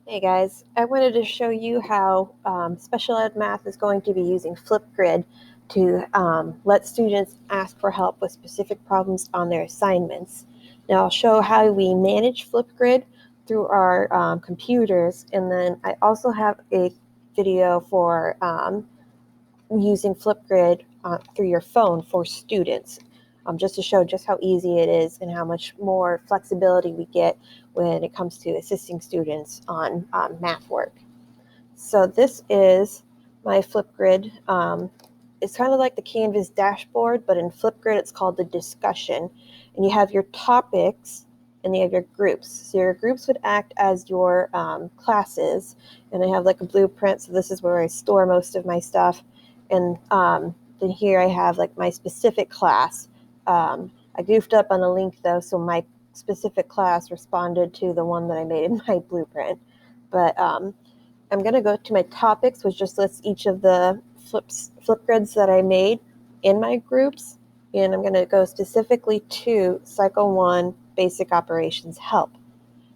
Hey guys, I wanted to show you how special ed math is going to be using Flipgrid to let students ask for help with specific problems on their assignments. Now I'll show how we manage Flipgrid through our computers, and then I also have a video for using Flipgrid through your phone for students, just to show just how easy it is and how much more flexibility we get when it comes to assisting students on math work. So this is my Flipgrid. It's kind of like the Canvas dashboard, but in Flipgrid it's called the discussion. And you have your topics and you have your groups. So your groups would act as your classes. And I have like a blueprint, so this is where I store most of my stuff. And then here I have like my specific class. I goofed up on the link though, so my specific class responded to the one that I made in my blueprint. But I'm going to go to my topics, which just lists each of the Flipgrids that I made in my groups. And I'm going to go specifically to Cycle 1 Basic Operations Help.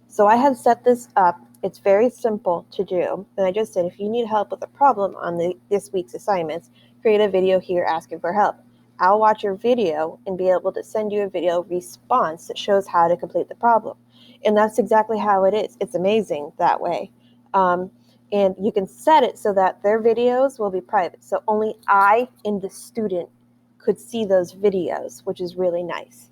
So I have set this up. It's very simple to do. And I just said, if you need help with a problem on this week's assignments, create a video here asking for help. I'll watch your video and be able to send you a video response that shows how to complete the problem. And that's exactly how it is. It's amazing that way. And you can set it so that their videos will be private. So only I and the student could see those videos, which is really nice.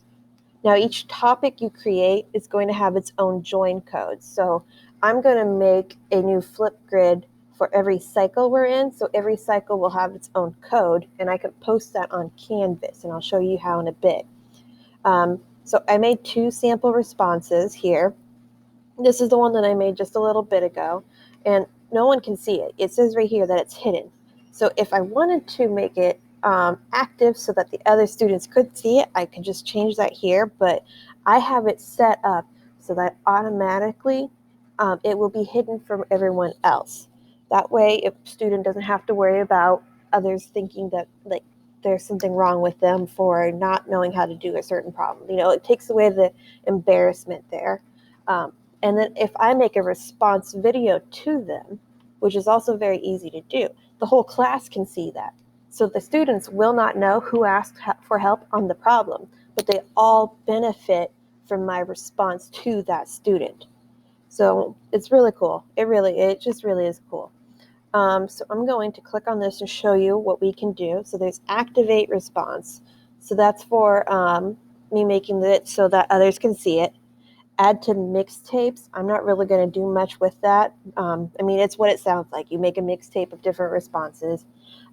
Now, each topic you create is going to have its own join code. So I'm going to make a new Flipgrid for every cycle we're in. So every cycle will have its own code, and I can post that on Canvas, and I'll show you how in a bit. So I made 2 sample responses here. This is the one that I made just a little bit ago, and no one can see it. It says right here that it's hidden. So if I wanted to make it active so that the other students could see it, I could just change that here, but I have it set up so that automatically it will be hidden from everyone else. That way, if a student doesn't have to worry about others thinking that like there's something wrong with them for not knowing how to do a certain problem. It takes away the embarrassment there. And then if I make a response video to them, which is also very easy to do, the whole class can see that. So the students will not know who asked for help on the problem, but they all benefit from my response to that student. So it's really cool. It just really is cool. So I'm going to click on this and show you what we can do. So there's activate response. So that's for me making it so that others can see it. Add to mixtapes. I'm not really going to do much with that. It's what it sounds like. You make a mixtape of different responses.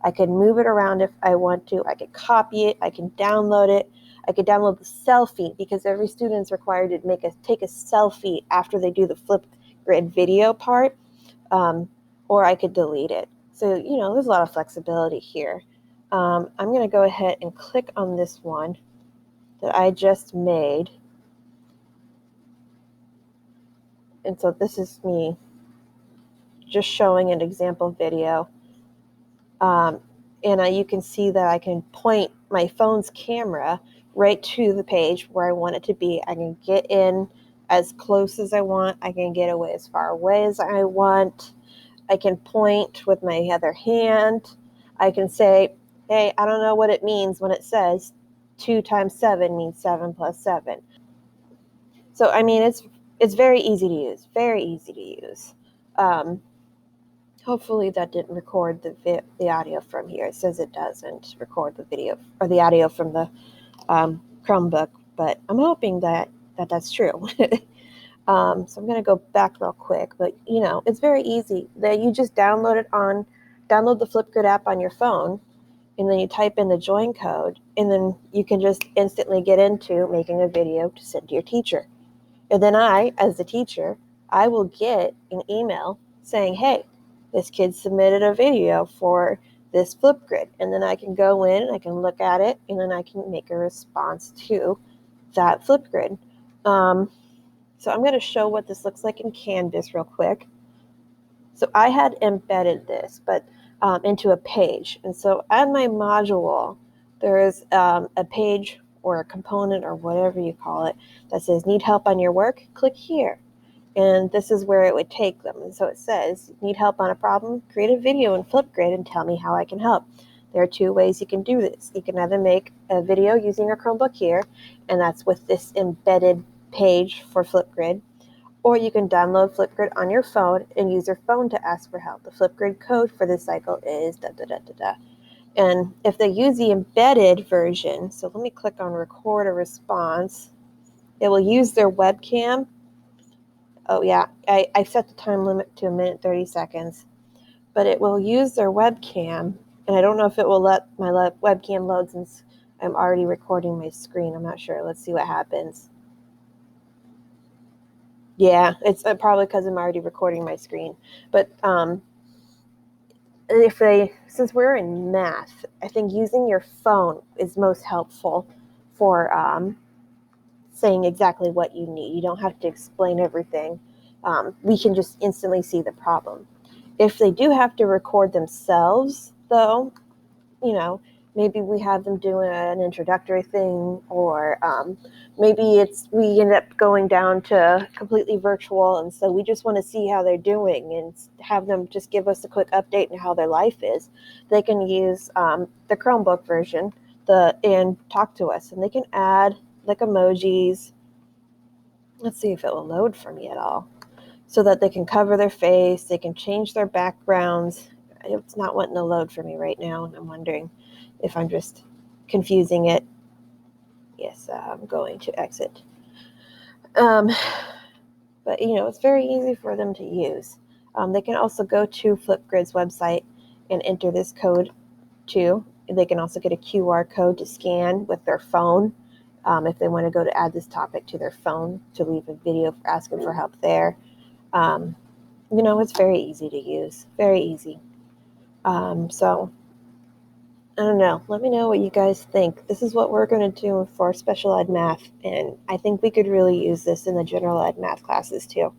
I can move it around if I want to. I can copy it. I can download it. I could download the selfie because every student is required to take a selfie after they do the Flipgrid video part, or I could delete it. So, there's a lot of flexibility here. I'm going to go ahead and click on this one that I just made. And so this is me just showing an example video. And you can see that I can point my phone's camera right to the page where I want it to be. I can get in as close as I want. I can get away as far away as I want. I can point with my other hand. I can say, hey, I don't know what it means when it says 2 times 7 means 7 plus 7. So, it's very easy to use, very easy to use. Hopefully that didn't record the audio from here. It says it doesn't record the video or the audio from the Chromebook, but I'm hoping that's true. So I'm going to go back real quick, but it's very easy. That you just download the Flipgrid app on your phone, and then you type in the join code, and then you can just instantly get into making a video to send to your teacher. And then I, as the teacher, I will get an email saying, hey, this kid submitted a video for this Flipgrid. And then I can go in, I can look at it, and then I can make a response to that Flipgrid. So I'm going to show what this looks like in Canvas real quick. So I had embedded this, but into a page. And so on my module, there is a page or a component or whatever you call it that says need help on your work. Click here. And this is where it would take them. And so it says, need help on a problem? Create a video in Flipgrid and tell me how I can help. There are two ways you can do this. You can either make a video using your Chromebook here, and that's with this embedded page for Flipgrid, or you can download Flipgrid on your phone and use your phone to ask for help. The Flipgrid code for this cycle is da da da da da. And if they use the embedded version, so let me click on record a response, it will use their webcam. Oh yeah, I set the time limit to 1 minute 30 seconds, but it will use their webcam, and I don't know if it will let my webcam load since I'm already recording my screen. I'm not sure. Let's see what happens. Yeah, it's probably because I'm already recording my screen. But since we're in math, I think using your phone is most helpful for saying exactly what you need. You don't have to explain everything. We can just instantly see the problem. If they do have to record themselves, though, maybe we have them do an introductory thing, or maybe we end up going down to completely virtual, and so we just want to see how they're doing and have them just give us a quick update on how their life is. They can use the Chromebook version and talk to us, and they can add like emojis. Let's see if it will load for me at all, so that they can cover their face, they can change their backgrounds. It's not wanting to load for me right now, and I'm wondering if I'm just confusing it. Yes, I'm going to exit. But it's very easy for them to use. They can also go to Flipgrid's website and enter this code too. They can also get a QR code to scan with their phone if they want to go to add this topic to their phone to leave a video asking for help there. It's very easy to use, very easy. So I don't know. Let me know what you guys think. This is what we're going to do for special ed math, and I think we could really use this in the general ed math classes too.